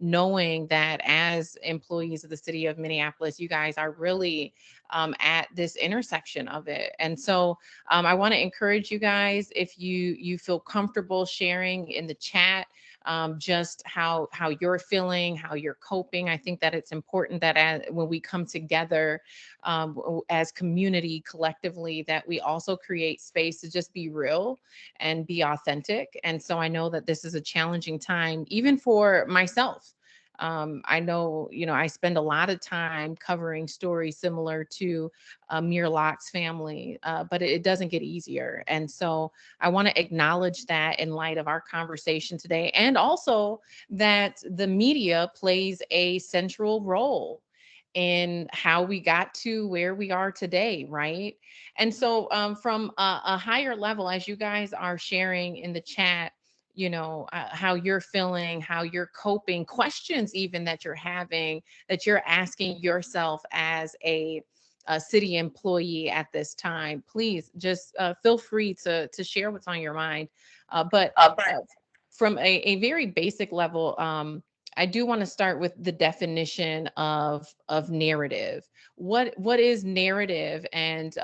knowing that as employees of the city of Minneapolis, you guys are really at this intersection of it. And so I want to encourage you guys, if you feel comfortable sharing in the chat, just how you're feeling, how you're coping. I think that it's important that when we come together as community collectively, that we also create space to just be real and be authentic. And so I know that this is a challenging time, even for myself. I know, I spend a lot of time covering stories similar to Muir Locke's family, but it doesn't get easier. And so I want to acknowledge that in light of our conversation today, and also that the media plays a central role in how we got to where we are today, right? And so, from a higher level, as you guys are sharing in the chat, how you're feeling, how you're coping, questions even that you're having, that you're asking yourself as a city employee at this time, please just feel free to share what's on your mind. But from a very basic level, I do want to start with the definition of narrative. What is narrative, and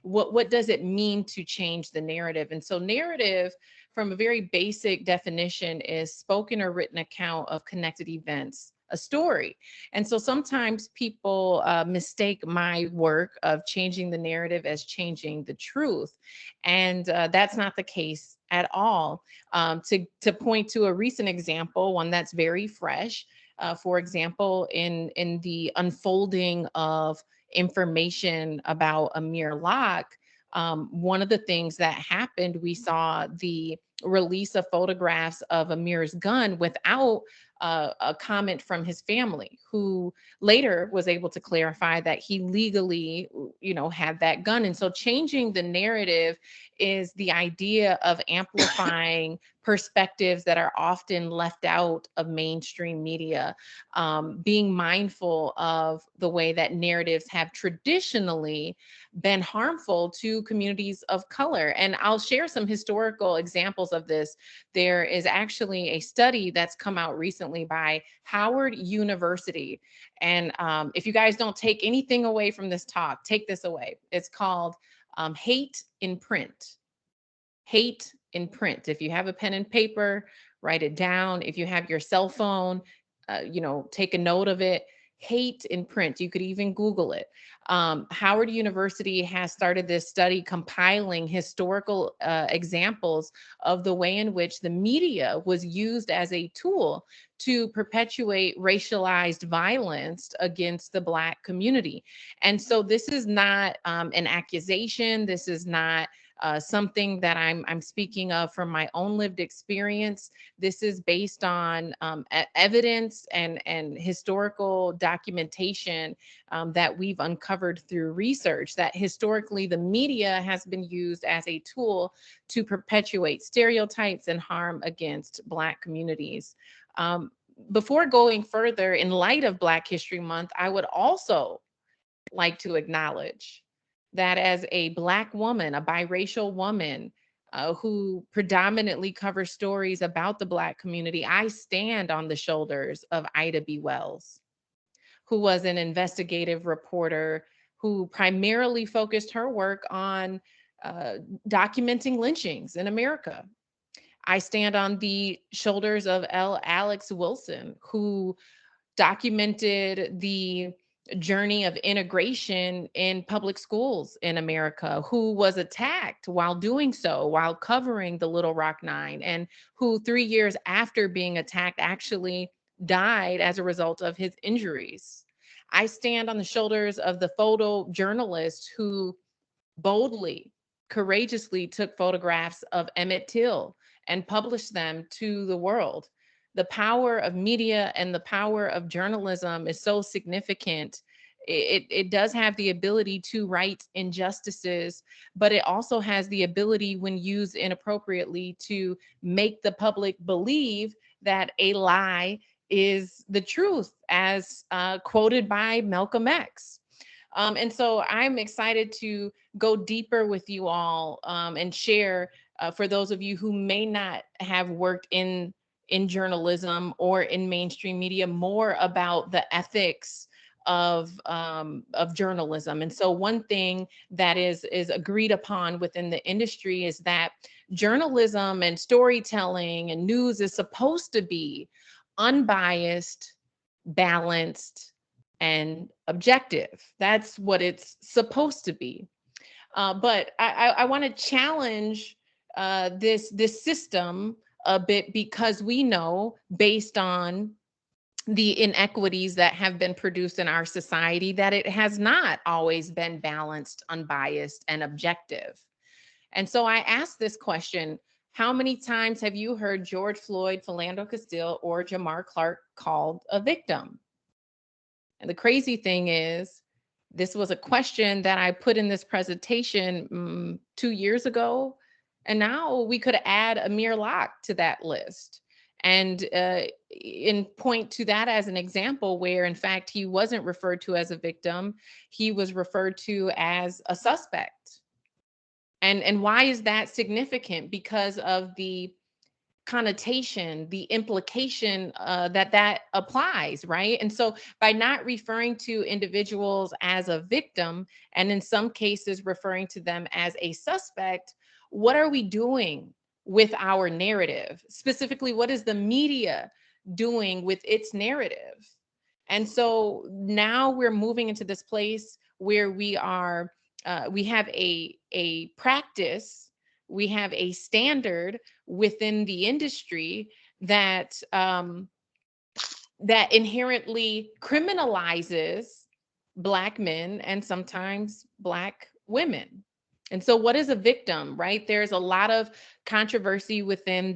what does it mean to change the narrative? And so, narrative, from a very basic definition, is spoken or written account of connected events, a story. And so sometimes people mistake my work of changing the narrative as changing the truth. And that's not the case at all. To point to a recent example, one that's very fresh, for example, in the unfolding of information about Amir Locke, one of the things that happened, we saw the release of photographs of Amir's gun without a comment from his family, who later was able to clarify that he legally, had that gun. And so changing the narrative is the idea of amplifying perspectives that are often left out of mainstream media, being mindful of the way that narratives have traditionally been harmful to communities of color. And I'll share some historical examples of this. There is actually a study that's come out recently by Howard University. And if you guys don't take anything away from this talk, take this away. It's called Hate in Print. Hate in Print. If you have a pen and paper, write it down. If you have your cell phone, take a note of it. Hate in Print. You could even Google it. Howard University has started this study compiling historical examples of the way in which the media was used as a tool to perpetuate racialized violence against the Black community. And so this is not an accusation. This is not something that I'm speaking of from my own lived experience. This is based on evidence and historical documentation that we've uncovered through research, that historically the media has been used as a tool to perpetuate stereotypes and harm against Black communities. Before going further, in light of Black History Month, I would also like to acknowledge that as a Black woman, a biracial woman, who predominantly covers stories about the Black community, I stand on the shoulders of Ida B. Wells, who was an investigative reporter who primarily focused her work on documenting lynchings in America. I stand on the shoulders of L. Alex Wilson, who documented the journey of integration in public schools in America, who was attacked while doing so, while covering the Little Rock Nine, and who 3 years after being attacked actually died as a result of his injuries. I stand on the shoulders of the photojournalist who boldly, courageously took photographs of Emmett Till and published them to the world. The power of media and the power of journalism is so significant. It does have the ability to right injustices, but it also has the ability, when used inappropriately, to make the public believe that a lie is the truth, as quoted by Malcolm X. And so I'm excited to go deeper with you all, and share, for those of you who may not have worked in in journalism or in mainstream media, more about the ethics of journalism. And so one thing that is agreed upon within the industry is that journalism and storytelling and news is supposed to be unbiased, balanced, and objective. That's what it's supposed to be. But I want to challenge this system a bit, because we know, based on the inequities that have been produced in our society, that it has not always been balanced, unbiased, and objective. And so I asked this question: how many times have you heard George Floyd, Philando Castile, or Jamar Clark called a victim? And the crazy thing is, this was a question that I put in this presentation 2 years ago, and now we could add Amir Locke to that list. And in point to that as an example, where in fact he wasn't referred to as a victim, he was referred to as a suspect. And why is that significant? Because of the connotation, the implication that applies, right? And so by not referring to individuals as a victim, and in some cases referring to them as a suspect, what are we doing with our narrative? Specifically, what is the media doing with its narrative? And so now we're moving into this place where we have a practice, we have a standard within the industry that that inherently criminalizes Black men and sometimes Black women. And so, what is a victim, right? There's a lot of controversy within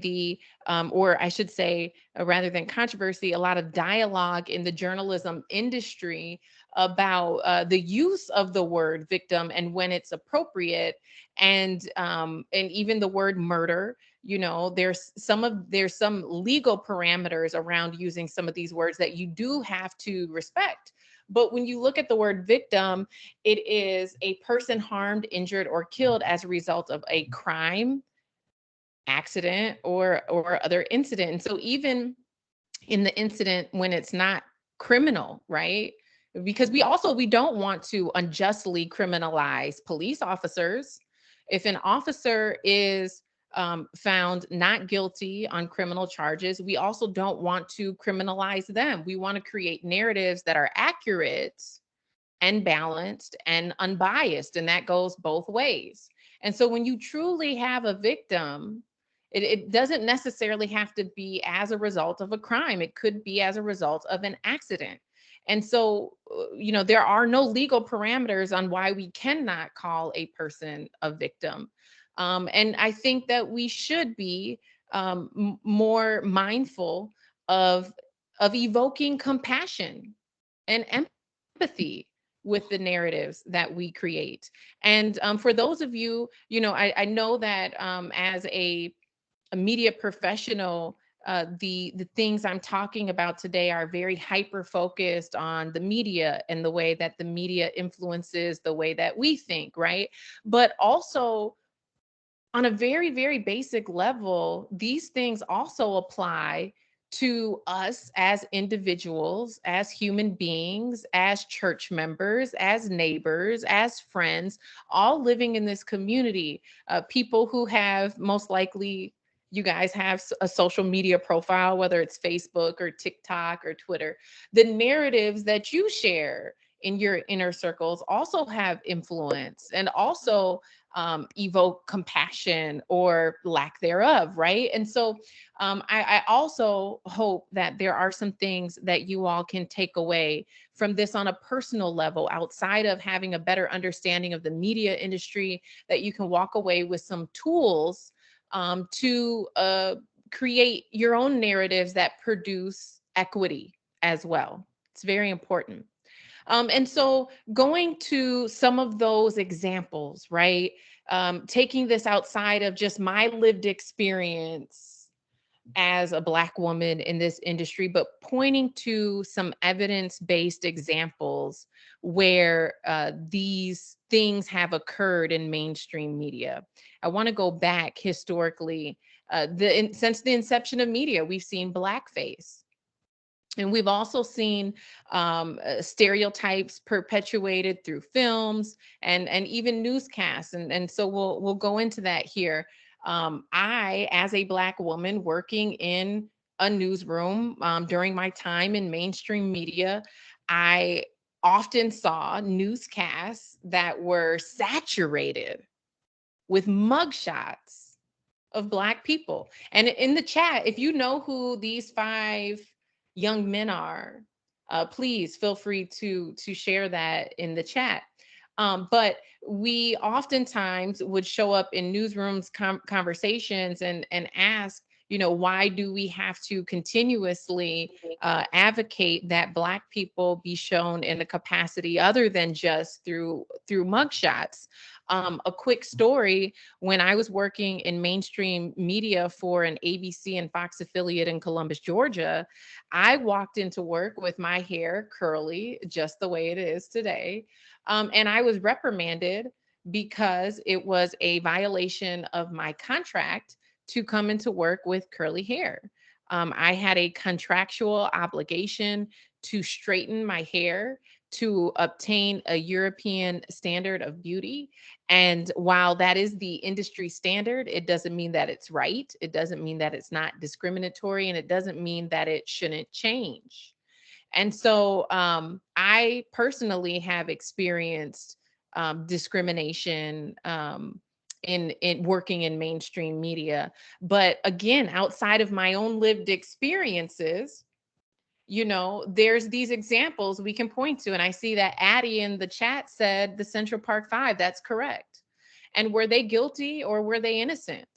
or I should say, rather than controversy, a lot of dialogue in the journalism industry about the use of the word victim and when it's appropriate, and even the word murder. You know, there's some legal parameters around using some of these words that you do have to respect. But when you look at the word victim, it is a person harmed, injured, or killed as a result of a crime, accident, or other incident. And so even in the incident when it's not criminal, right? Because we don't want to unjustly criminalize police officers. If an officer is found not guilty on criminal charges, we also don't want to criminalize them. We want to create narratives that are accurate and balanced and unbiased, and that goes both ways. And so when you truly have a victim, it doesn't necessarily have to be as a result of a crime. It could be as a result of an accident. And so, there are no legal parameters on why we cannot call a person a victim. And I think that we should be more mindful of evoking compassion and empathy with the narratives that we create. And for those of you, I know that as a media professional, the things I'm talking about today are very hyper focused on the media and the way that the media influences the way that we think, right? But also, on a very, very basic level, these things also apply to us as individuals, as human beings, as church members, as neighbors, as friends, all living in this community. People who have, most likely, you guys have a social media profile, whether it's Facebook or TikTok or Twitter. The narratives that you share in your inner circles also have influence and also evoke compassion or lack thereof, right? And so I also hope that there are some things that you all can take away from this on a personal level, outside of having a better understanding of the media industry, that you can walk away with some tools to create your own narratives that produce equity as well. It's very important. And so going to some of those examples, right? Taking this outside of just my lived experience as a Black woman in this industry, but pointing to some evidence-based examples where these things have occurred in mainstream media. I want to go back historically Since the inception of media, we've seen blackface. And we've also seen stereotypes perpetuated through films and even newscasts. And so we'll go into that here. I, as a Black woman working in a newsroom during my time in mainstream media, I often saw newscasts that were saturated with mugshots of Black people. And in the chat, if you know who these 5 young men are, please feel free to share that in the chat. But we oftentimes would show up in newsrooms conversations and ask, why do we have to continuously advocate that Black people be shown in a capacity other than just through mugshots? A quick story: when I was working in mainstream media for an ABC and Fox affiliate in Columbus, Georgia, I walked into work with my hair curly, just the way it is today. And I was reprimanded because it was a violation of my contract to come into work with curly hair. I had a contractual obligation to straighten my hair to obtain a European standard of beauty. And while that is the industry standard, it doesn't mean that it's right. It doesn't mean that it's not discriminatory, and it doesn't mean that it shouldn't change. And so I personally have experienced discrimination in working in mainstream media. But again, outside of my own lived experiences, there's these examples we can point to. And I see that Addie in the chat said the Central Park Five. That's correct. And were they guilty or were they innocent?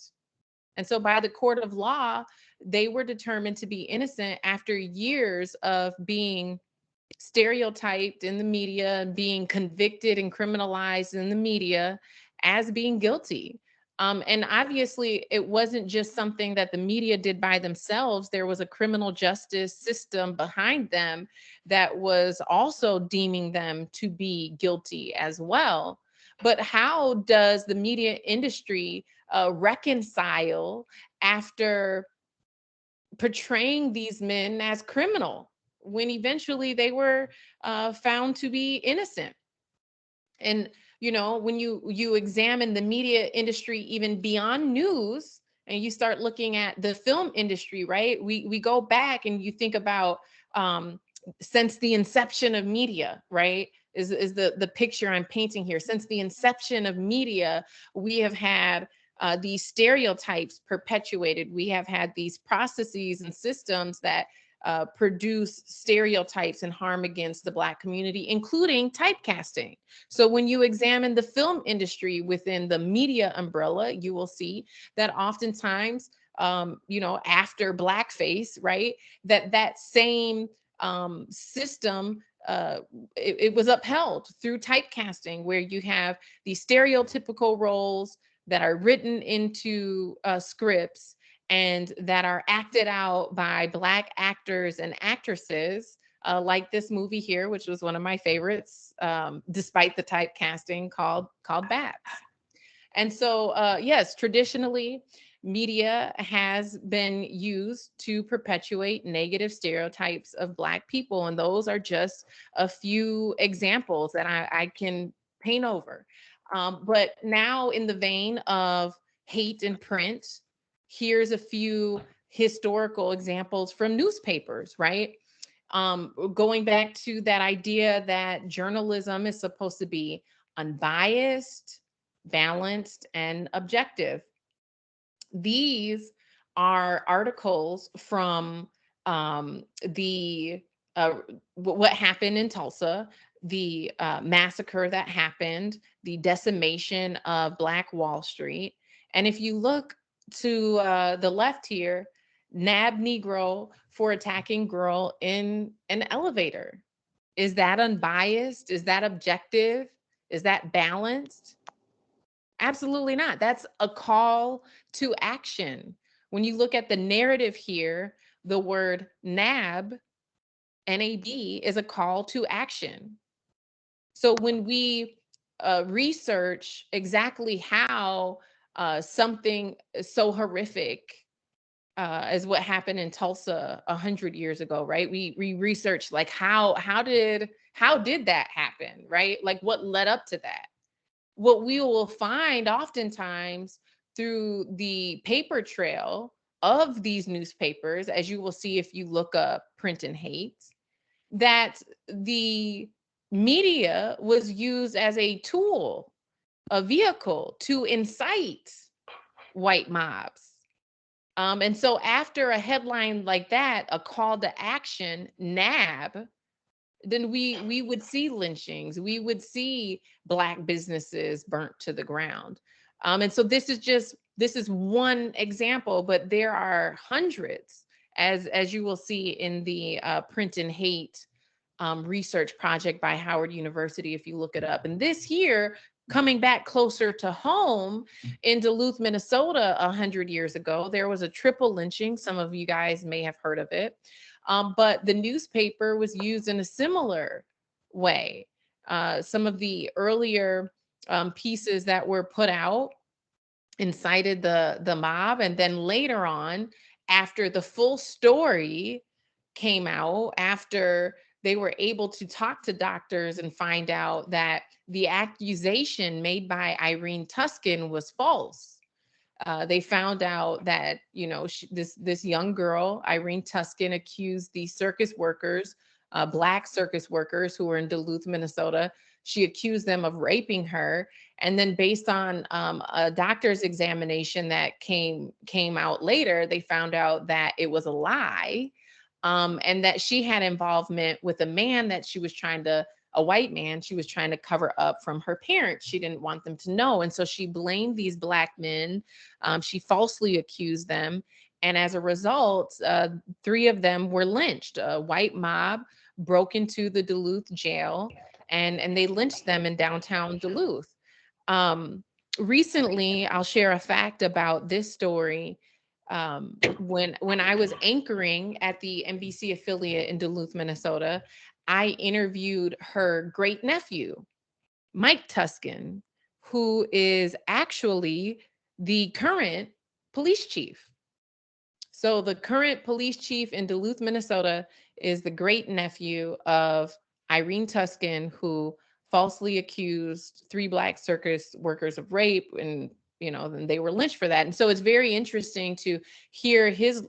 And so by the court of law, they were determined to be innocent after years of being stereotyped in the media and being convicted and criminalized in the media as being guilty. And obviously, it wasn't just something that the media did by themselves. There was a criminal justice system behind them that was also deeming them to be guilty as well. But how does the media industry reconcile after portraying these men as criminal when eventually they were found to be innocent? And when you examine the media industry even beyond news, and you start looking at the film industry, right? We go back and you think about since the inception of media, right? Is the picture I'm painting here. Since the inception of media, we have had these stereotypes perpetuated. We have had these processes and systems that produce stereotypes and harm against the Black community, including typecasting. So when you examine the film industry within the media umbrella, you will see that oftentimes, after blackface, right, that same system, it was upheld through typecasting, where you have these stereotypical roles that are written into scripts and that are acted out by Black actors and actresses, like this movie here, which was one of my favorites, despite the typecasting, called Babs. And so, yes, traditionally, media has been used to perpetuate negative stereotypes of Black people. And those are just a few examples that I can paint over. But now, in the vein of hate in print, here's a few historical examples from newspapers, right? Going back to that idea that journalism is supposed to be unbiased, balanced, and objective. These are articles from the what happened in Tulsa, the massacre that happened, the decimation of Black Wall Street. And if you look to the left here, nab Negro for attacking girl in an elevator. Is that unbiased? Is that objective? Is that balanced? Absolutely not. That's a call to action. When you look at the narrative here, the word NAB, NAB, is a call to action. So when we research exactly how something so horrific as what happened in Tulsa 100 years ago, right? We researched like how did that happen, right? Like what led up to that? What we will find oftentimes through the paper trail of these newspapers, as you will see if you look up print and hate, that the media was used as a tool, a vehicle to incite white mobs. And so after a headline like that, a call to action, NAB, then we would see lynchings, we would see Black businesses burnt to the ground. And so this is one example, but there are hundreds, as you will see in the print and hate research project by Howard University, if you look it up. And this here, coming back closer to home in Duluth, Minnesota, 100 years ago, there was a triple lynching. Some of you guys may have heard of it. But the newspaper was used in a similar way. Some of the earlier pieces that were put out incited the mob, and then later on, after the full story came out, after they were able to talk to doctors and find out that the accusation made by Irene Tuskin was false. They found out that, you know, this young girl, Irene Tuskin, accused the circus workers, Black circus workers who were in Duluth, Minnesota. She accused them of raping her, and then based on a doctor's examination that came out later, they found out that it was a lie, and that she had involvement with a man that she was trying to a white man she was trying to cover up from her parents. She didn't want them to know. And so she blamed these Black men. She falsely accused them. And as a result, three of them were lynched. A white mob broke into the Duluth jail, and they lynched them in downtown Duluth. Um, Recently, I'll share a fact about this story. When I was anchoring at the NBC affiliate in Duluth, Minnesota, I interviewed her great nephew, Mike Tuskin, who is actually the current police chief. So the current police chief in Duluth, Minnesota is the great nephew of Irene Tuskin, who falsely accused three Black circus workers of rape, and you know, then they were lynched for that. And so it's very interesting to hear his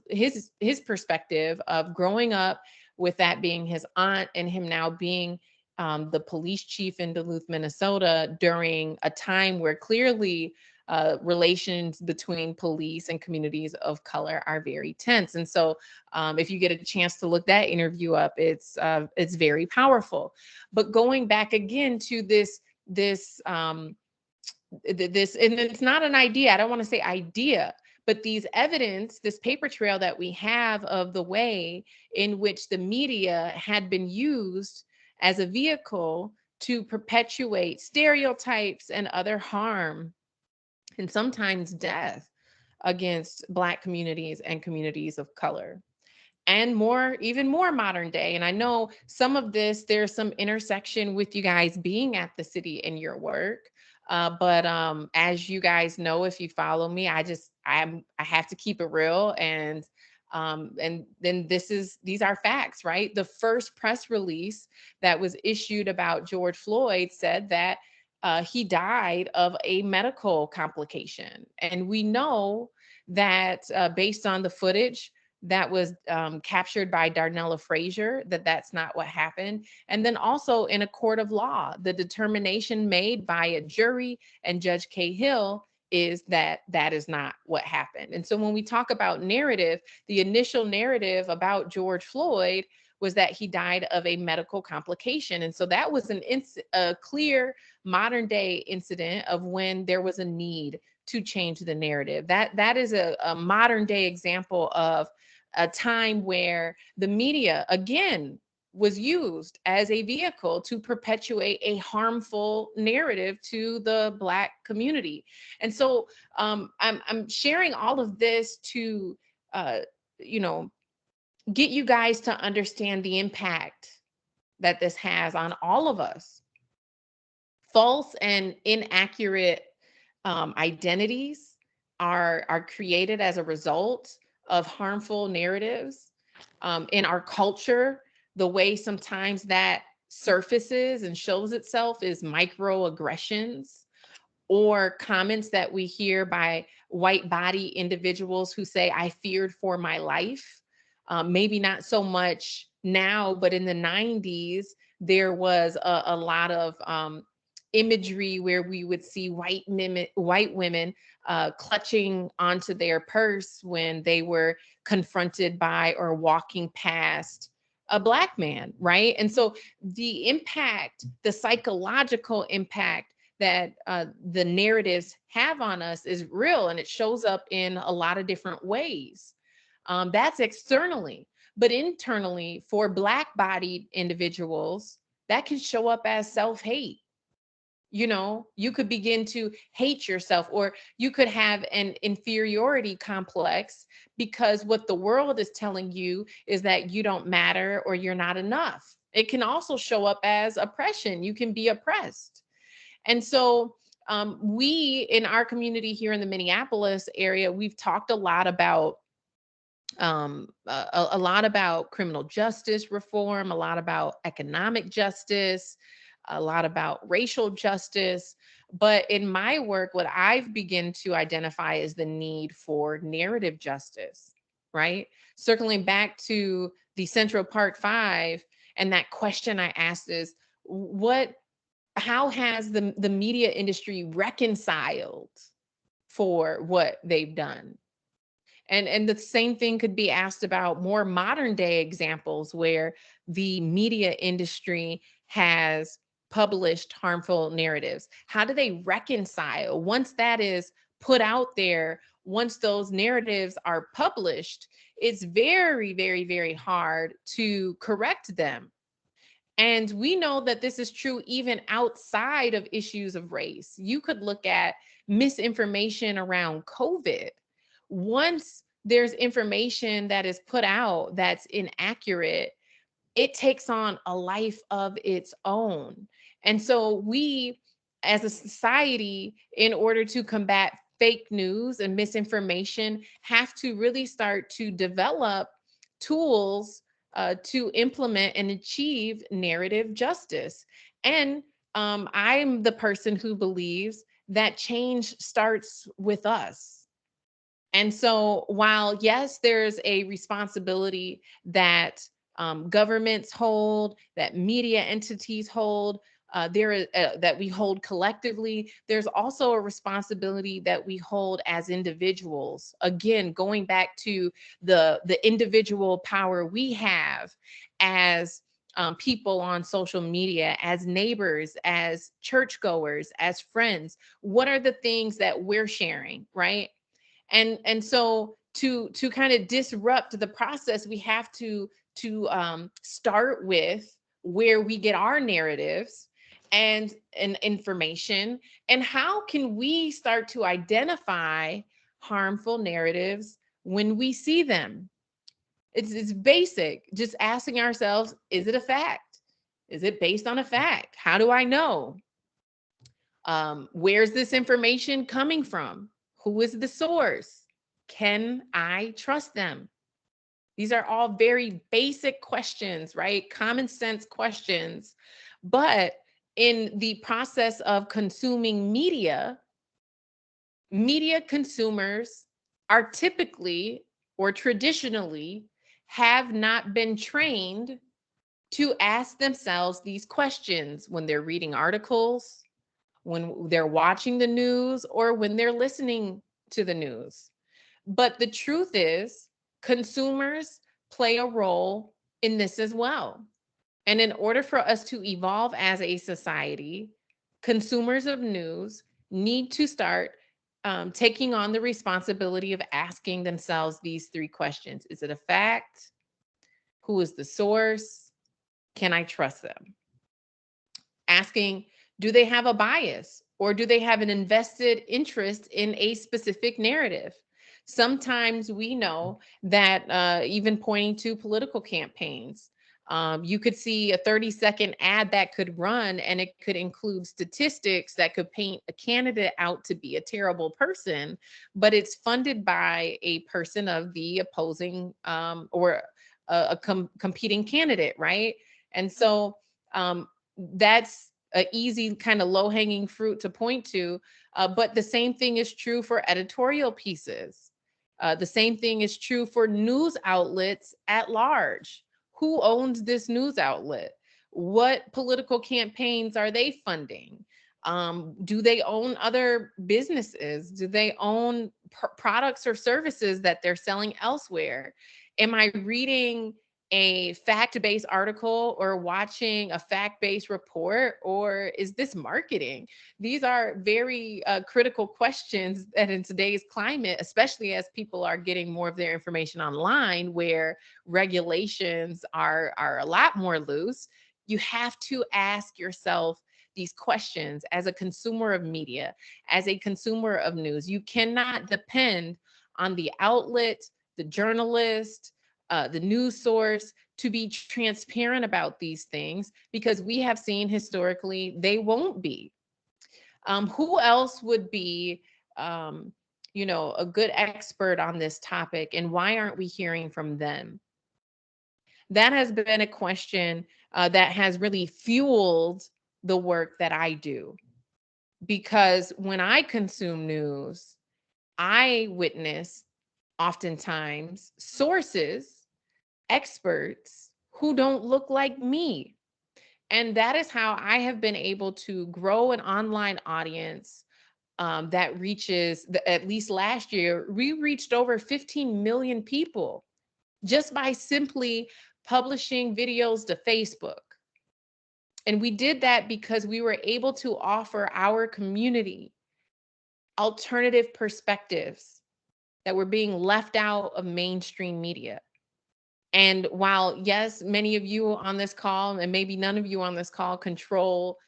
perspective of growing up with that being his aunt and him now being the police chief in Duluth, Minnesota, during a time where clearly relations between police and communities of color are very tense. And so if you get a chance to look that interview up, it's very powerful. But going back again to this and it's not an idea, I don't want to say idea, but these evidence, this paper trail that we have of the way in which the media had been used as a vehicle to perpetuate stereotypes and other harm, and sometimes death, against Black communities and communities of color. And more, even more modern day. And I know some of this, there's some intersection with you guys being at the city in your work. But as you guys know, if you follow me, I have to keep it real. And then these are facts, right? The first press release that was issued about George Floyd said that he died of a medical complication. And we know that based on the footage that was captured by Darnella Frazier, that's not what happened. And then also in a court of law, the determination made by a jury and Judge Cahill is that is not what happened. And so when we talk about narrative, the initial narrative about George Floyd was that he died of a medical complication. And so that was a clear modern day incident of when there was a need to change the narrative. That is a modern day example of a time where the media, again, was used as a vehicle to perpetuate a harmful narrative to the Black community. And so I'm sharing all of this to, you know, get you guys to understand the impact that this has on all of us. False and inaccurate identities are created as a result of harmful narratives in our culture, the way sometimes that surfaces and shows itself is microaggressions or comments that we hear by white body individuals who say, I feared for my life. Maybe not so much now, but in the 90s, there was a lot of imagery where we would see white women clutching onto their purse when they were confronted by or walking past a black man, right? And so the impact, the psychological impact that the narratives have on us is real, and it shows up in a lot of different ways. That's externally, but internally, for Black bodied individuals, that can show up as self hate. You know, you could begin to hate yourself, or you could have an inferiority complex because what the world is telling you is that you don't matter or you're not enough. It can also show up as oppression. You can be oppressed. And so we in our community here in the Minneapolis area, we've talked a lot about criminal justice reform, a lot about economic justice, a lot about racial justice. But in my work, what I've begun to identify is the need for narrative justice, right? Circling back to the Central Park Five, and that question I asked is, what how has the media industry reconciled for what they've done? And the same thing could be asked about more modern day examples where the media industry has published harmful narratives. How do they reconcile once that is put out there? Once those narratives are published, it's very, very, very hard to correct them. And we know that this is true even outside of issues of race. You could look at misinformation around COVID. Once there's information that is put out that's inaccurate, it takes on a life of its own. And so we, as a society, in order to combat fake news and misinformation, have to really start to develop tools to implement and achieve narrative justice. And I'm the person who believes that change starts with us. And so, while yes, there's a responsibility that governments hold, that media entities hold, that we hold collectively, there's also a responsibility that we hold as individuals. Again, going back to the individual power we have as people on social media, as neighbors, as churchgoers, as friends. What are the things that we're sharing, right? And so to kind of disrupt the process, we have to start with where we get our narratives and information, and how can we start to identify harmful narratives when we see them. It's basic, just asking ourselves, is it a fact? Is it based on a fact? How do I know? Where's this information coming from? Who is the source? Can I trust them? These are all very basic questions, right? Common sense questions. But in the process of consuming media, media consumers are typically or traditionally have not been trained to ask themselves these questions when they're reading articles, when they're watching the news, or when they're listening to the news. But the truth is, consumers play a role in this as well. And in order for us to evolve as a society, consumers of news need to start taking on the responsibility of asking themselves these three questions. Is it a fact? Who is the source? Can I trust them? Asking, do they have a bias or do they have an invested interest in a specific narrative? Sometimes we know that even pointing to political campaigns, You could see a 30-second ad that could run, and it could include statistics that could paint a candidate out to be a terrible person, but it's funded by a person of the opposing or competing candidate, right? And so that's a easy kind of low hanging fruit to point to. But the same thing is true for editorial pieces. The same thing is true for news outlets at large. Who owns this news outlet? What political campaigns are they funding? Do they own other businesses? Do they own products or services that they're selling elsewhere? Am I reading a fact-based article or watching a fact-based report, or is this marketing? These are very critical questions that in today's climate, especially as people are getting more of their information online, where regulations are a lot more loose, you have to ask yourself these questions as a consumer of media, as a consumer of news. You cannot depend on the outlet, the journalist, the news source to be transparent about these things, because we have seen historically they won't be. Who else would be, a good expert on this topic, and why aren't we hearing from them? That has been a question that has really fueled the work that I do, because when I consume news, I witness oftentimes sources, experts who don't look like me. And that is how I have been able to grow an online audience that reaches, at least last year, we reached over 15 million people just by simply publishing videos to Facebook. And we did that because we were able to offer our community alternative perspectives that were being left out of mainstream media. And while, yes, many of you on this call, and maybe none of you on this call, control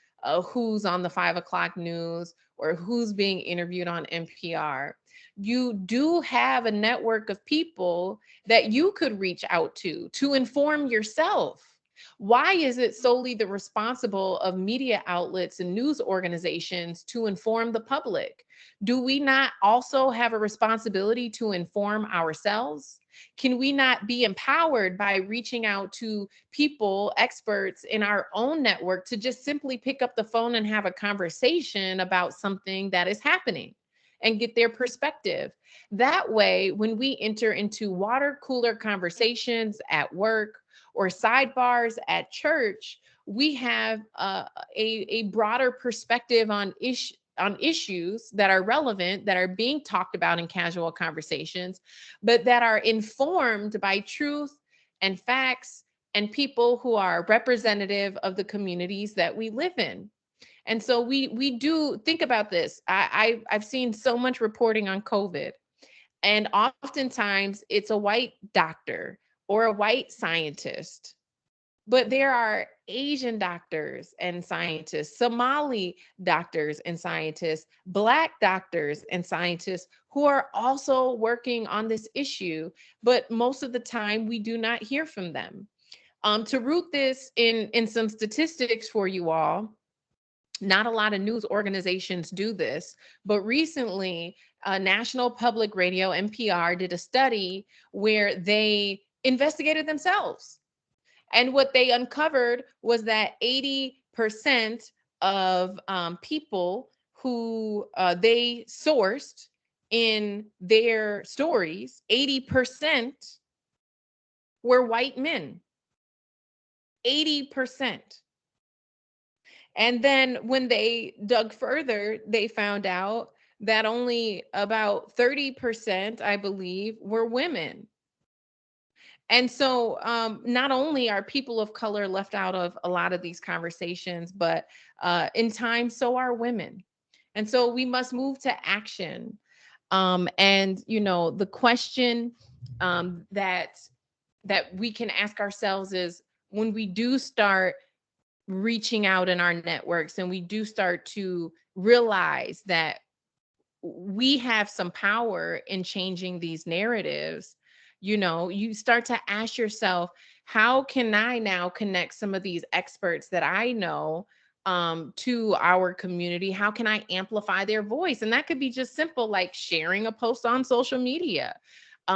who's on the 5 o'clock news or who's being interviewed on NPR, you do have a network of people that you could reach out to inform yourself. Why is it solely the responsible of media outlets and news organizations to inform the public? Do we not also have a responsibility to inform ourselves? Can we not be empowered by reaching out to people, experts in our own network, to just simply pick up the phone and have a conversation about something that is happening and get their perspective? That way, when we enter into water cooler conversations at work or sidebars at church, we have a broader perspective on issues that are relevant, that are being talked about in casual conversations, but that are informed by truth and facts and people who are representative of the communities that we live in. And so we do think about this. I've seen so much reporting on COVID, and oftentimes it's a white doctor or a white scientist, but there are Asian doctors and scientists, Somali doctors and scientists, Black doctors and scientists who are also working on this issue. But most of the time, we do not hear from them. To root this in some statistics for you all, not a lot of news organizations do this, but recently, National Public Radio, NPR, did a study where they investigated themselves. And what they uncovered was that 80% of people who they sourced in their stories, 80% were white men. 80%. And then when they dug further, they found out that only about 30%, I believe, were women. And so not only are people of color left out of a lot of these conversations, but in time, so are women. And so we must move to action. The question that we can ask ourselves is, when we do start reaching out in our networks and we do start to realize that we have some power in changing these narratives, you start to ask yourself, how can I now connect some of these experts that I know to our community? How can I amplify their voice? And that could be just simple, like sharing a post on social media,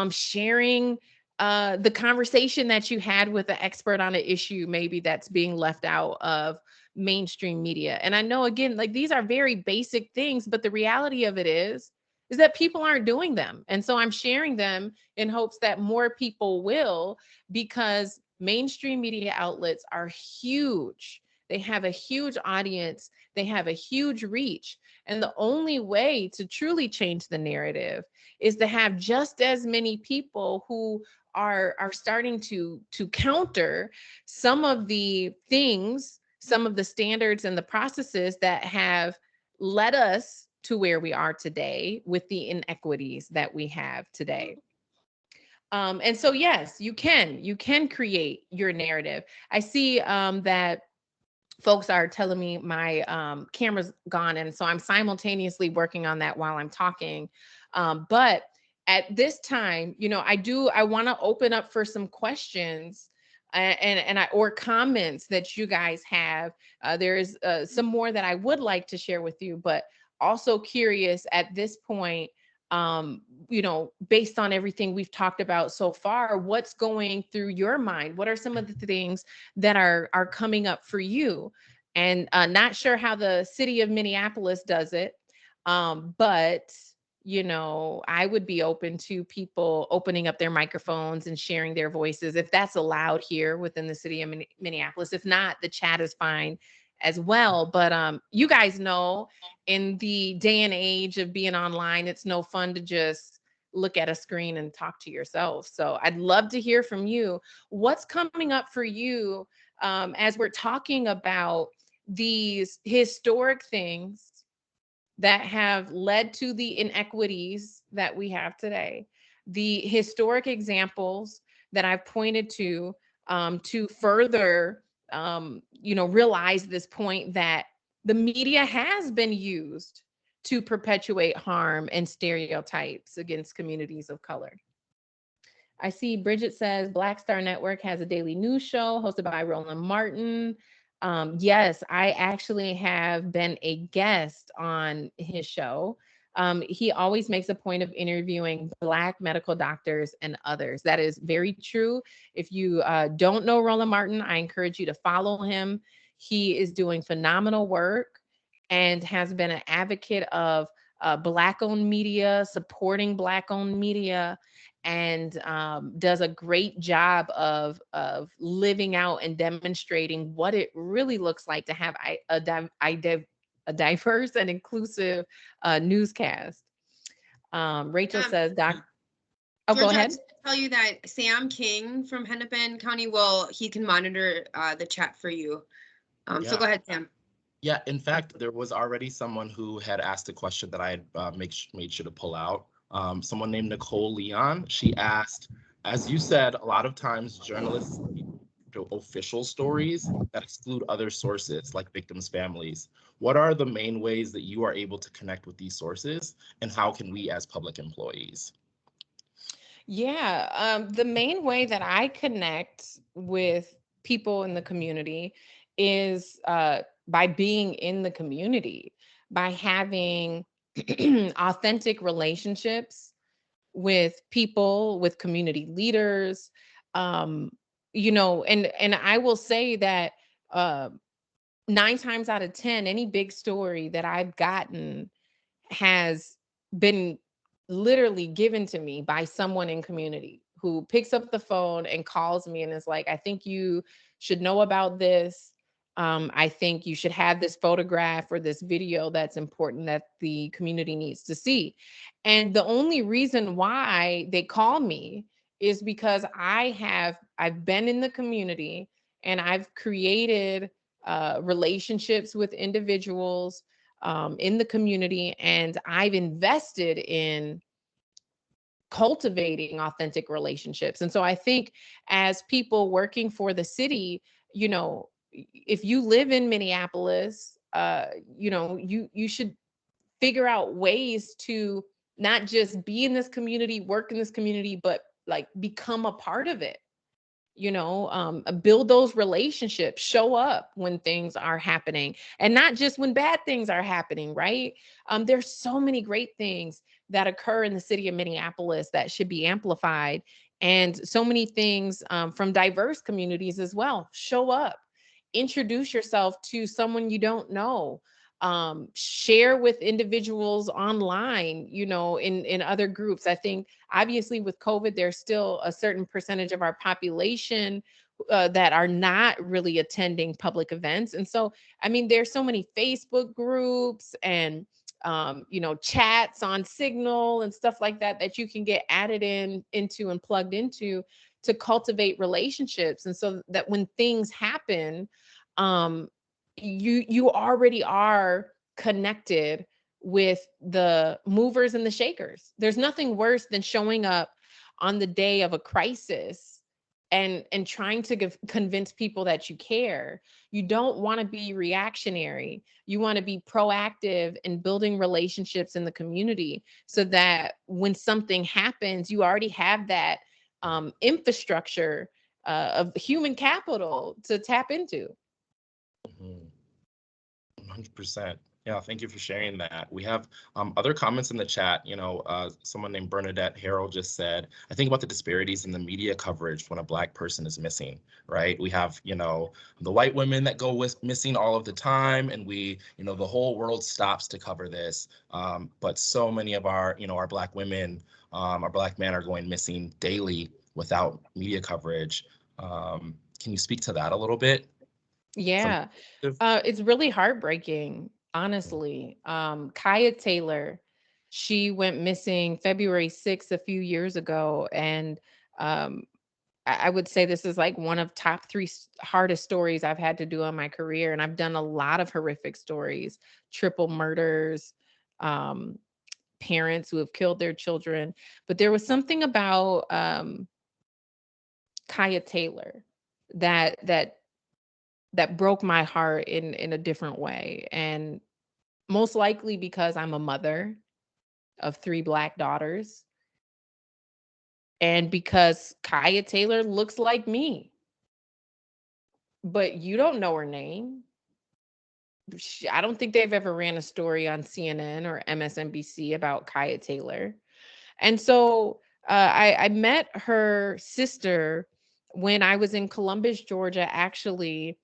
sharing the conversation that you had with an expert on an issue, maybe that's being left out of mainstream media. And I know, again, like these are very basic things, but the reality of it is that people aren't doing them. And so I'm sharing them in hopes that more people will, because mainstream media outlets are huge. They have a huge audience, they have a huge reach. And the only way to truly change the narrative is to have just as many people who are starting to counter some of the things, some of the standards and the processes that have led us to where we are today with the inequities that we have today. And so, yes, you can create your narrative. I see that folks are telling me my camera's gone, and so I'm simultaneously working on that while I'm talking. But at this time, I want to open up for some questions or comments that you guys have. There is some more that I would like to share with you, but also curious at this point, based on everything we've talked about so far, what's going through your mind? What are some of the things that are coming up for you? And not sure how the city of Minneapolis does it, but I would be open to people opening up their microphones and sharing their voices if that's allowed here within the city of Minneapolis. If not, the chat is fine as well. But you guys know, in the day and age of being online, it's no fun to just look at a screen and talk to yourself. So I'd love to hear from you. What's coming up for you as we're talking about these historic things that have led to the inequities that we have today, the historic examples that I've pointed to further, realize this point that the media has been used to perpetuate harm and stereotypes against communities of color. I see Bridget says Black Star Network has a daily news show hosted by Roland Martin. Yes, I actually have been a guest on his show. He always makes a point of interviewing Black medical doctors and others. That is very true. If you don't know Roland Martin, I encourage you to follow him. He is doing phenomenal work and has been an advocate of Black-owned media, supporting Black-owned media, and does a great job of living out and demonstrating what it really looks like to have a diverse and inclusive newscast. Rachel says, Oh, go Georgia, I ahead. just want to tell you that Sam King from Hennepin County he can monitor the chat for you. So go ahead, Sam. Yeah, in fact, there was already someone who had asked a question that I had made sure to pull out. Someone named Nicole Leon. She asked, as you said, a lot of times journalists do official stories that exclude other sources like victims' families. What are the main ways that you are able to connect with these sources, and how can we as public employees? Yeah, the main way that I connect with people in the community is by being in the community, by having authentic relationships with people, with community leaders. Um, and I will say that uh, 9 times out of 10, any big story that I've gotten has been literally given to me by someone in community who picks up the phone and calls me and is like, I think you should know about this. I think you should have this photograph or this video that's important that the community needs to see. And the only reason why they call me is because I've been in the community and I've created relationships with individuals in the community, and I've invested in cultivating authentic relationships. And so I think as people working for the city, if you live in Minneapolis, you should figure out ways to not just be in this community, work in this community, but like become a part of it. build those relationships, show up when things are happening, and not just when bad things are happening, right? There's so many great things that occur in the city of Minneapolis that should be amplified, and so many things from diverse communities as well. Show up, introduce yourself to someone you don't know, share with individuals online, in other groups. I think obviously with COVID, there's still a certain percentage of our population that are not really attending public events. And so, I mean, there's so many Facebook groups and chats on Signal and stuff like that that you can get added into and plugged into to cultivate relationships. And so that when things happen, um, you already are connected with the movers and the shakers. There's nothing worse than showing up on the day of a crisis and trying to convince people that you care. You don't want to be reactionary. You want to be proactive in building relationships in the community so that when something happens, you already have that infrastructure of human capital to tap into. 100%. Yeah, thank you for sharing that. We have other comments in the chat. Someone named Bernadette Harrell just said, I think about the disparities in the media coverage when a Black person is missing, right? We have, the white women that go missing all of the time, and the whole world stops to cover this. But so many of our Black women, our Black men are going missing daily without media coverage. Can you speak to that a little bit? Yeah. It's really heartbreaking, honestly. Kaya Taylor, she went missing February 6th a few years ago. And I would say this is like one of top 3 hardest stories I've had to do in my career. And I've done a lot of horrific stories, triple murders, parents who have killed their children. But there was something about Kaya Taylor that broke my heart in a different way. And most likely because I'm a mother of 3 Black daughters, and because Kaya Taylor looks like me. But you don't know her name. I don't think they've ever ran a story on CNN or MSNBC about Kaya Taylor. And so I met her sister when I was in Columbus, Georgia, actually.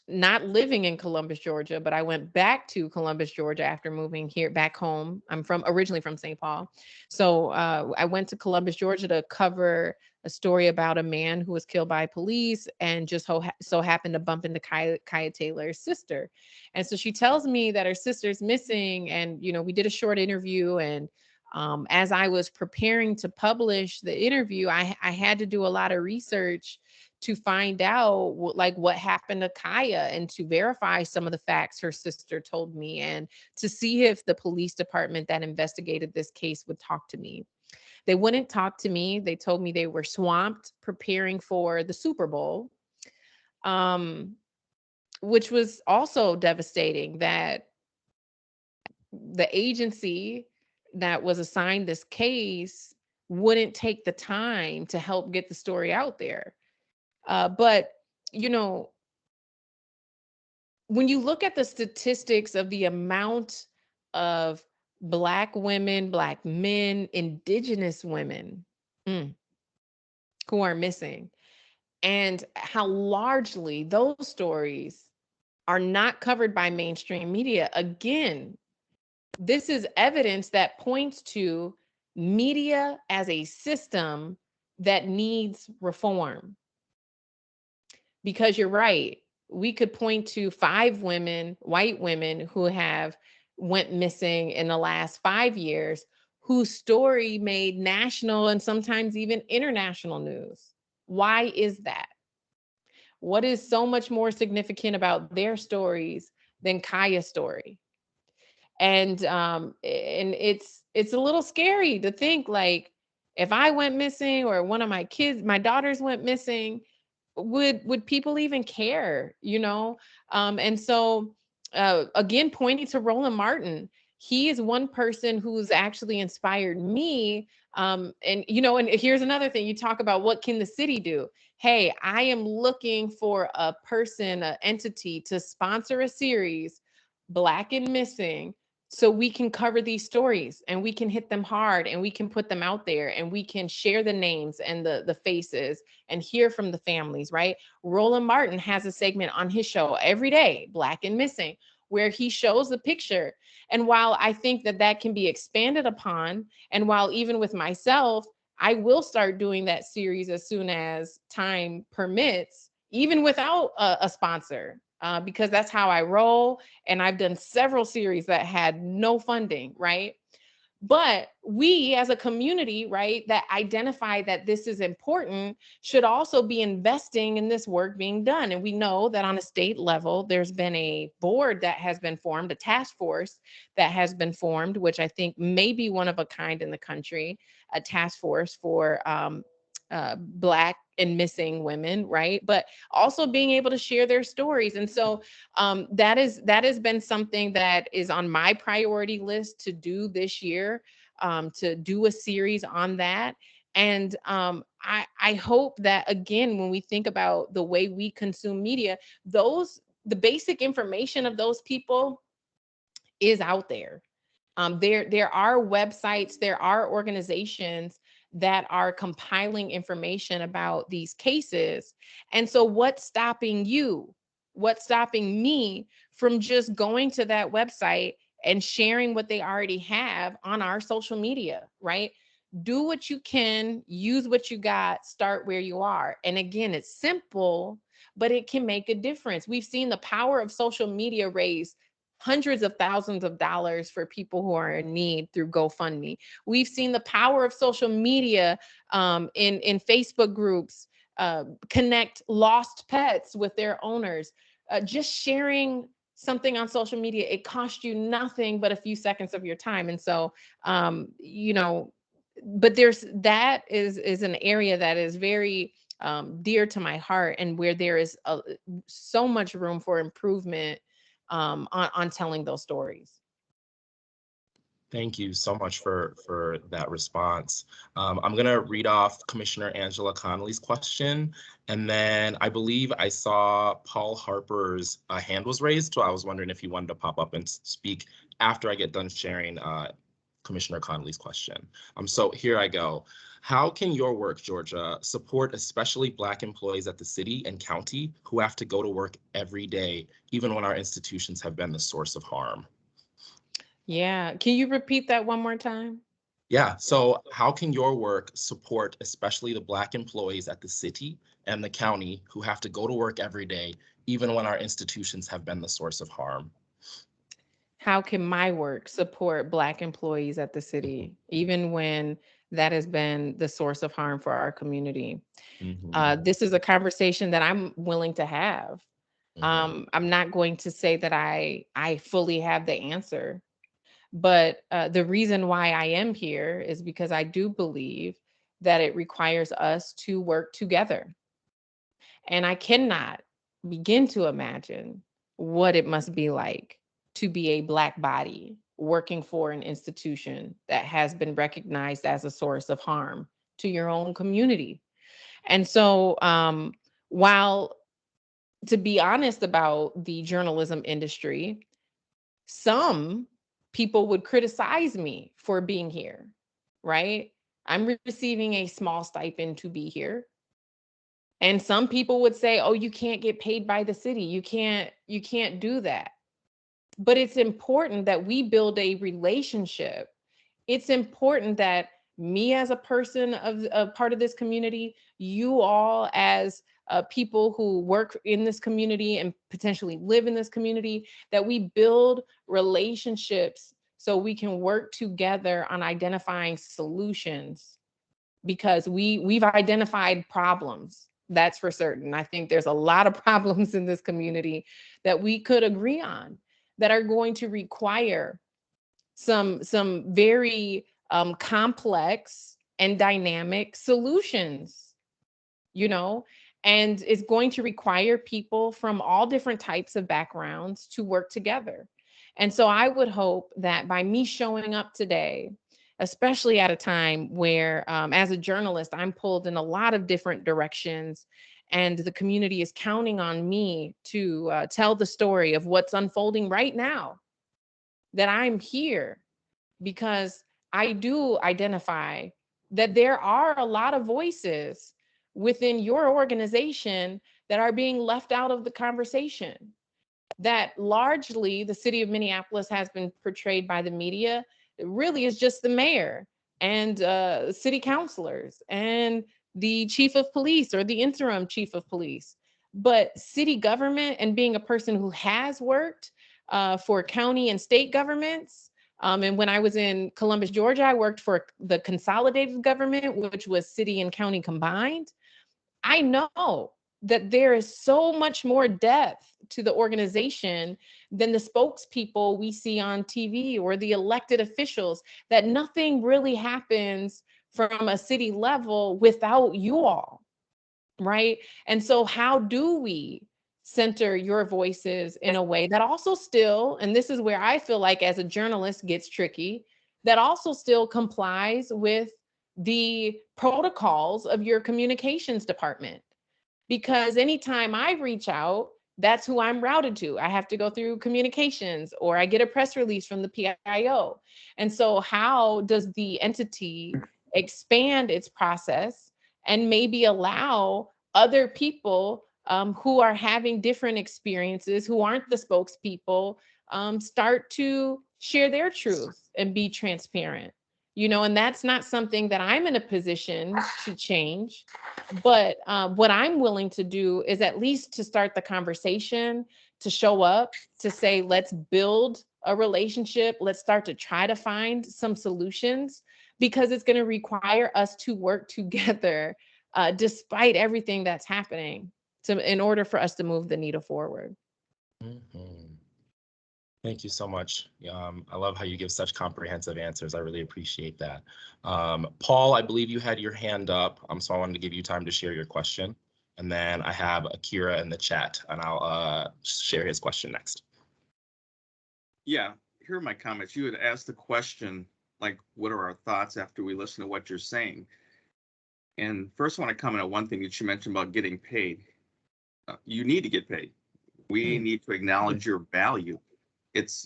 Not living in Columbus, Georgia, but I went back to Columbus, Georgia after moving here back home. I'm originally from St. Paul. So I went to Columbus, Georgia to cover a story about a man who was killed by police and just so happened to bump into Kaya Taylor's sister. And so she tells me that her sister's missing. And, we did a short interview. And as I was preparing to publish the interview, I had to do a lot of research to find out what happened to Kaya and to verify some of the facts her sister told me and to see if the police department that investigated this case would talk to me. They wouldn't talk to me. They told me they were swamped preparing for the Super Bowl, which was also devastating that the agency that was assigned this case wouldn't take the time to help get the story out there. But, when you look at the statistics of the amount of Black women, Black men, Indigenous women who are missing, and how largely those stories are not covered by mainstream media, again, this is evidence that points to media as a system that needs reform. Because you're right, we could point to 5 women, white women, who have went missing in the last 5 years, whose story made national and sometimes even international news. Why is that? What is so much more significant about their stories than Kaya's story? And it's a little scary to think, like, if I went missing or one of my daughters went missing, would people even care? And so again, pointing to Roland Martin, he is one person who's actually inspired me. And here's another thing. You talk about what can the city do? Hey, I am looking for a person, an entity to sponsor a series, Black and Missing, so we can cover these stories and we can hit them hard and we can put them out there and we can share the names and the faces and hear from the families, right? Roland Martin has a segment on his show every day, Black and Missing, where he shows the picture. And while I think that that can be expanded upon, and while even with myself, I will start doing that series as soon as time permits, even without a sponsor, because that's how I roll. And I've done several series that had no funding, right? But we as a community, right, that identify that this is important should also be investing in this work being done. And we know that on a state level, there's been a board that has been formed, a task force that has been formed, which I think may be one of a kind in the country, a task force for Black and missing women, right? But also being able to share their stories. And so that has been something that is on my priority list to do this year, to do a series on that. And I hope that, again, when we think about the way we consume media, the basic information of those people is out there. There are websites, there are organizations that are compiling information about these cases. And so what's stopping you? What's stopping me from just going to that website and sharing what they already have on our social media, right? Do what you can, use what you got, start where you are. And again, it's simple, but it can make a difference. We've seen the power of social media raise hundreds of thousands of dollars for people who are in need through GoFundMe. We've seen the power of social media in Facebook groups connect lost pets with their owners. Just sharing something on social media, it costs you nothing but a few seconds of your time. And so, but that is an area that is very dear to my heart, and where there is so much room for improvement on telling those stories. Thank you so much for that response. I'm going to read off Commissioner Angela Connolly's question, and then I believe I saw Paul Harper's hand was raised, so I was wondering if he wanted to pop up and speak after I get done sharing Commissioner Connolly's question. So here I go. How can your work, Georgia, support especially Black employees at the city and county who have to go to work every day, even when our institutions have been the source of harm? Yeah. Can you repeat that one more time? Yeah. So how can your work support especially the Black employees at the city and the county who have to go to work every day, even when our institutions have been the source of harm? How can my work support Black employees at the city, even when that has been the source of harm for our community? This is a conversation that I'm willing to have. I'm not going to say that I fully have the answer. But the reason why I am here is because I do believe that it requires us to work together. And I cannot begin to imagine what it must be like to be a Black body working for an institution that has been recognized as a source of harm to your own community. And so, while, to be honest about the journalism industry, some people would criticize me for being here, right? I'm receiving a small stipend to be here. And some people would say, "Oh, you can't get paid by the city. You can't do that." But it's important that we build a relationship. It's important that me as a person of a part of this community, you all as people who work in this community and potentially live in this community, that we build relationships so we can work together on identifying solutions, because we've identified problems. That's for certain. I think there's a lot of problems in this community that we could agree on that are going to require some very complex and dynamic solutions, and it's going to require people from all different types of backgrounds to work together. And so I would hope that by me showing up today, especially at a time where, as a journalist, I'm pulled in a lot of different directions, and the community is counting on me to tell the story of what's unfolding right now, that I'm here because I do identify that there are a lot of voices within your organization that are being left out of the conversation. That largely the city of Minneapolis has been portrayed by the media. It really is just the mayor and city councilors and the chief of police or the interim chief of police. But city government, and being a person who has worked for county and state governments, and when I was in Columbus, Georgia, I worked for the consolidated government, which was city and county combined. I know that there is so much more depth to the organization than the spokespeople we see on TV or the elected officials, that nothing really happens from a city level without you all, right? And so how do we center your voices in a way that also still, and this is where I feel like as a journalist gets tricky, that also still complies with the protocols of your communications department? Because anytime I reach out, that's who I'm routed to. I have to go through communications, or I get a press release from the PIO. And so how does the entity expand its process and maybe allow other people who are having different experiences, who aren't the spokespeople, start to share their truth and be transparent? You know, and that's not something that I'm in a position to change. But what I'm willing to do is at least to start the conversation, to show up, to say, let's build a relationship. Let's start to try to find some solutions, because it's going to require us to work together despite everything that's happening in order for us to move the needle forward. Mhm. Thank you so much. I love how you give such comprehensive answers. I really appreciate that. Paul, I believe you had your hand up, so I wanted to give you time to share your question. And then I have Akira in the chat, and I'll share his question next. Yeah, here are my comments. You had asked the question, like, what are our thoughts after we listen to what you're saying? And first, I want to comment on one thing that you mentioned about getting paid. You need to get paid. We need to acknowledge your value. It's,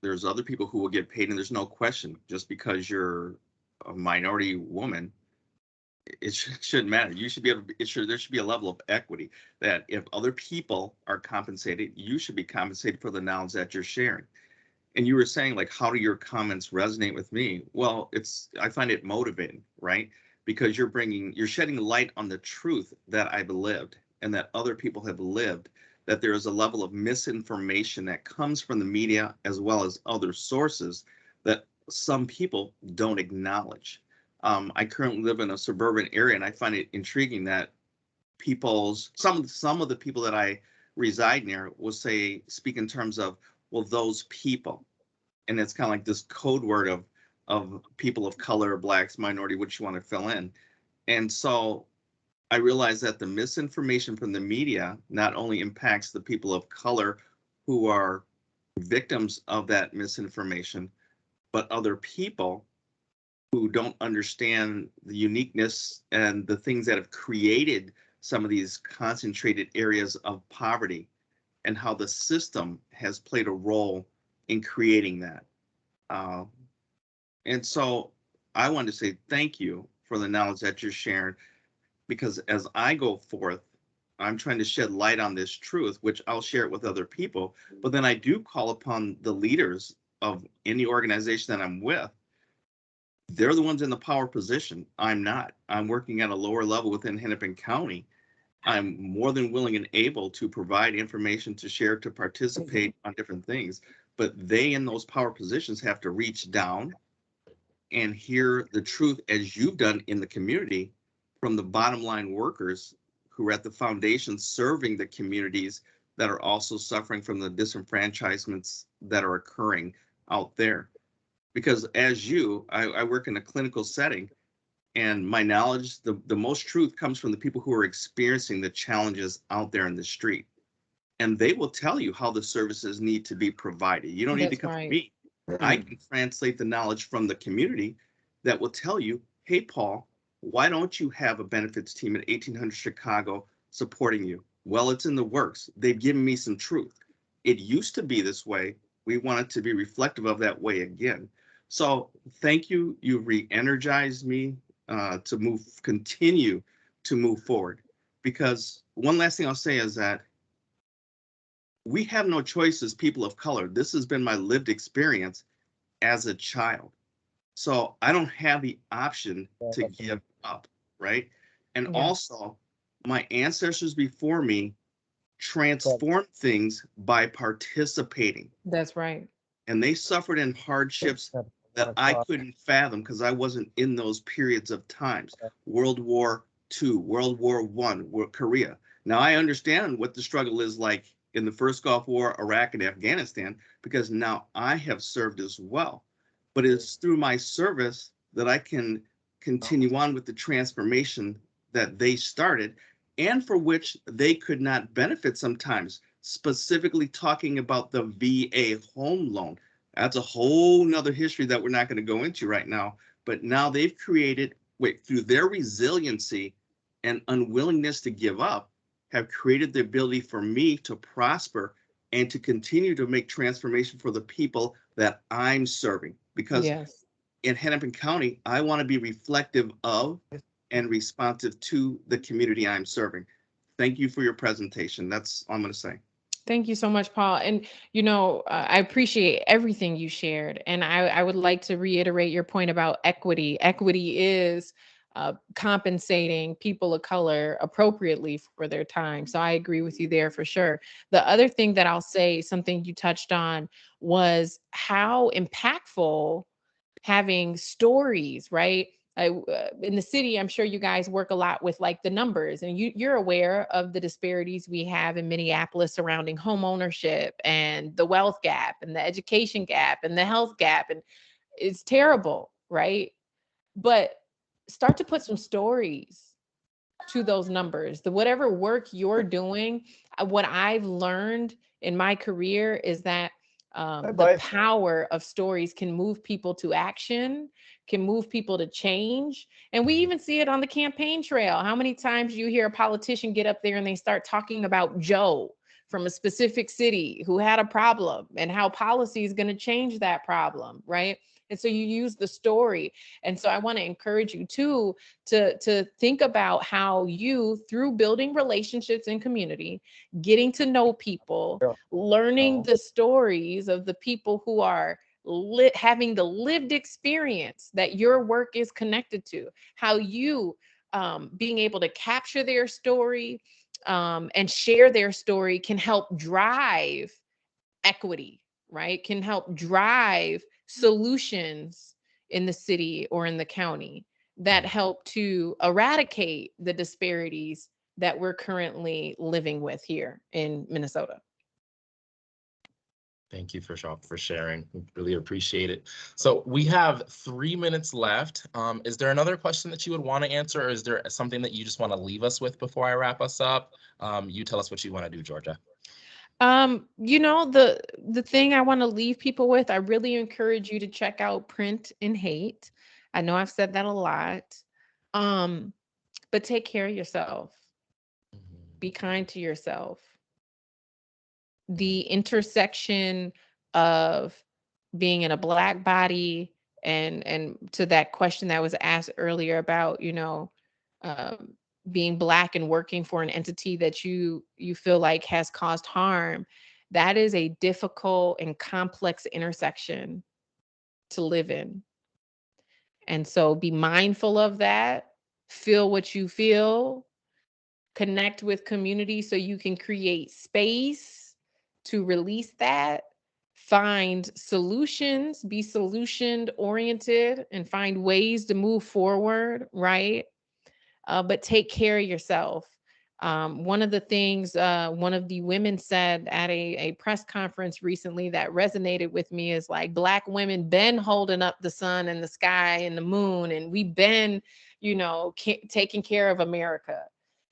there's other people who will get paid, and there's no question, just because you're a minority woman, it shouldn't matter. You should be able to, there should be a level of equity, that if other people are compensated, you should be compensated for the knowledge that you're sharing. And you were saying, like, how do your comments resonate with me? Well, I find it motivating, right? Because you're shedding light on the truth that I've lived and that other people have lived, that there is a level of misinformation that comes from the media as well as other sources that some people don't acknowledge. I currently live in a suburban area, and I find it intriguing that some of the people that I reside near will speak in terms of, well, those people. And it's kind of like this code word of people of color, blacks, minority, which you want to fill in. And so I realize that the misinformation from the media not only impacts the people of color who are victims of that misinformation, but other people who don't understand the uniqueness and the things that have created some of these concentrated areas of poverty, and how the system has played a role in creating that. And so I want to say thank you for the knowledge that you're sharing, because as I go forth, I'm trying to shed light on this truth, which I'll share it with other people. But then I do call upon the leaders of any organization that I'm with. They're the ones in the power position. I'm not. I'm working at a lower level within Hennepin County. I'm more than willing and able to provide information, to share, to participate on different things. But they in those power positions have to reach down and hear the truth, as you've done in the community, from the bottom line workers who are at the foundation serving the communities that are also suffering from the disenfranchisements that are occurring out there. Because as I work in a clinical setting, and my knowledge, the most truth comes from the people who are experiencing the challenges out there in the street. and they will tell you how the services need to be provided. You don't need to That's come to right. me. I can translate the knowledge from the community that will tell you, hey, Paul, why don't you have a benefits team at 1800 Chicago supporting you? Well, it's in the works. They've given me some truth. It used to be this way. We want it to be reflective of that way again. So thank you. You re-energized me to continue to move forward. Because one last thing I'll say is that we have no choice as people of color. This has been my lived experience as a child. So I don't have the option to give up, right? And Yeah. also, my ancestors before me transformed things by participating. That's right. And they suffered in hardships that I couldn't fathom because I wasn't in those periods of times. World War II, World War I, Korea. Now I understand what the struggle is like in the first Gulf War, Iraq, and Afghanistan, because now I have served as well. But it's through my service that I can continue on with the transformation that they started and for which they could not benefit sometimes, specifically talking about the VA home loan. That's a whole nother history that we're not going to go into right now. But now they've created, through their resiliency and unwillingness to give up, have created the ability for me to prosper and to continue to make transformation for the people that I'm serving. Because Yes. in Hennepin County, I want to be reflective of and responsive to the community I'm serving. Thank you for your presentation. That's all I'm going to say. Thank you so much, Paul. And, I appreciate everything you shared. And I would like to reiterate your point about equity. Equity is compensating people of color appropriately for their time. So I agree with you there for sure. The other thing that I'll say, something you touched on, was how impactful having stories, right? In the city, I'm sure you guys work a lot with like the numbers, and you're aware of the disparities we have in Minneapolis surrounding home ownership and the wealth gap and the education gap and the health gap. And it's terrible, right? But start to put some stories to those numbers. Whatever work you're doing, what I've learned in my career is that the power of stories can move people to action, can move people to change. And we even see it on the campaign trail. How many times you hear a politician get up there and they start talking about Joe from a specific city who had a problem and how policy is going to change that problem, right? And so you use the story. And so I want to encourage you too to think about how you, through building relationships in community, getting to know people, learning the stories of the people who are having the lived experience that your work is connected to, how you being able to capture their story and share their story can help drive equity, right? Can help drive solutions in the city or in the county that help to eradicate the disparities that we're currently living with here in Minnesota. Thank you for sharing. We really appreciate it. So we have 3 minutes left. Is there another question that you would want to answer, or is there something that you just want to leave us with before I wrap us up? You tell us what you want to do, Georgia. The thing I want to leave people with, I really encourage you to check out Print in Hate. I know I've said that a lot. But take care of yourself. Be kind to yourself. The intersection of being in a Black body and to that question that was asked earlier about, being Black and working for an entity that you feel like has caused harm, that is a difficult and complex intersection to live in. And so be mindful of that, feel what you feel, connect with community so you can create space to release that, find solutions, be solution oriented, and find ways to move forward, right? But take care of yourself. One of the things one of the women said at a press conference recently that resonated with me is like, Black women been holding up the sun and the sky and the moon, and we've been, taking care of America.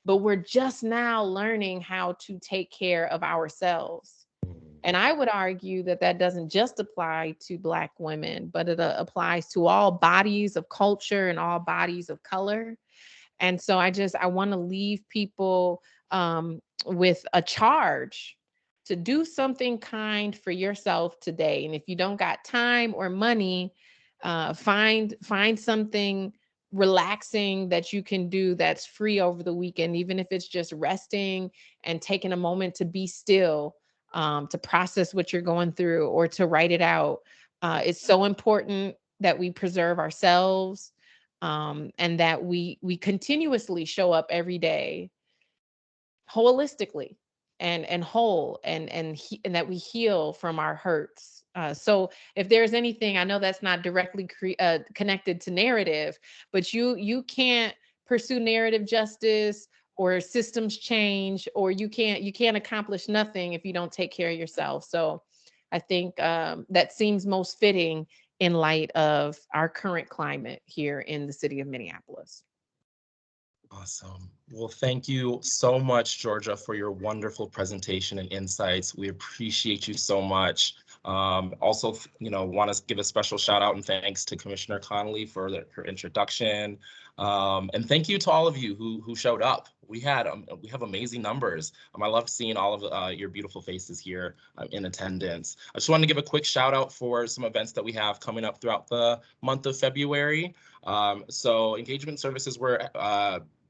but we're just now learning how to take care of ourselves. And I would argue that that doesn't just apply to Black women, but it applies to all bodies of culture and all bodies of color. And so I want to leave people with a charge to do something kind for yourself today. And if you don't got time or money, find something relaxing that you can do that's free over the weekend, even if it's just resting and taking a moment to be still, to process what you're going through or to write it out. It's so important that we preserve ourselves, and that we continuously show up every day holistically and whole, and that we heal from our hurts. So if there's anything, I know that's not directly connected to narrative, but you can't pursue narrative justice or systems change, or you can't accomplish nothing if you don't take care of yourself. So I think that seems most fitting in light of our current climate here in the city of Minneapolis. Awesome. Well, thank you so much, Georgia, for your wonderful presentation and insights. We appreciate you so much. Also, want to give a special shout out and thanks to Commissioner Connolly for her introduction. And thank you to all of you who showed up. We have amazing numbers. I loved seeing all of your beautiful faces here in attendance. I just wanted to give a quick shout out for some events that we have coming up throughout the month of February. So engagement services, we're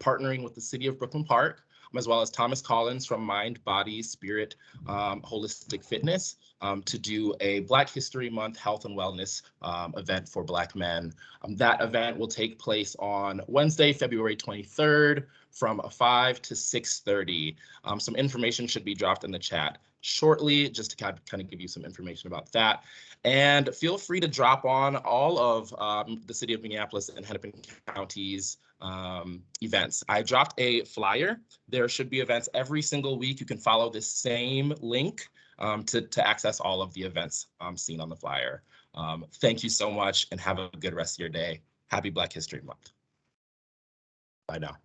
partnering with the City of Brooklyn Park, as well as Thomas Collins from Mind, Body, Spirit, Holistic Fitness, to do a Black History Month health and wellness event for Black men. That event will take place on Wednesday, February 23rd from 5 to 6:30. Some information should be dropped in the chat shortly, just to kind of give you some information about that. And feel free to drop on all of the City of Minneapolis and Hennepin County's events. I dropped a flyer. There should be events every single week. You can follow this same link to access all of the events seen on the flyer. Thank you so much and have a good rest of your day. Happy Black History Month. Bye now.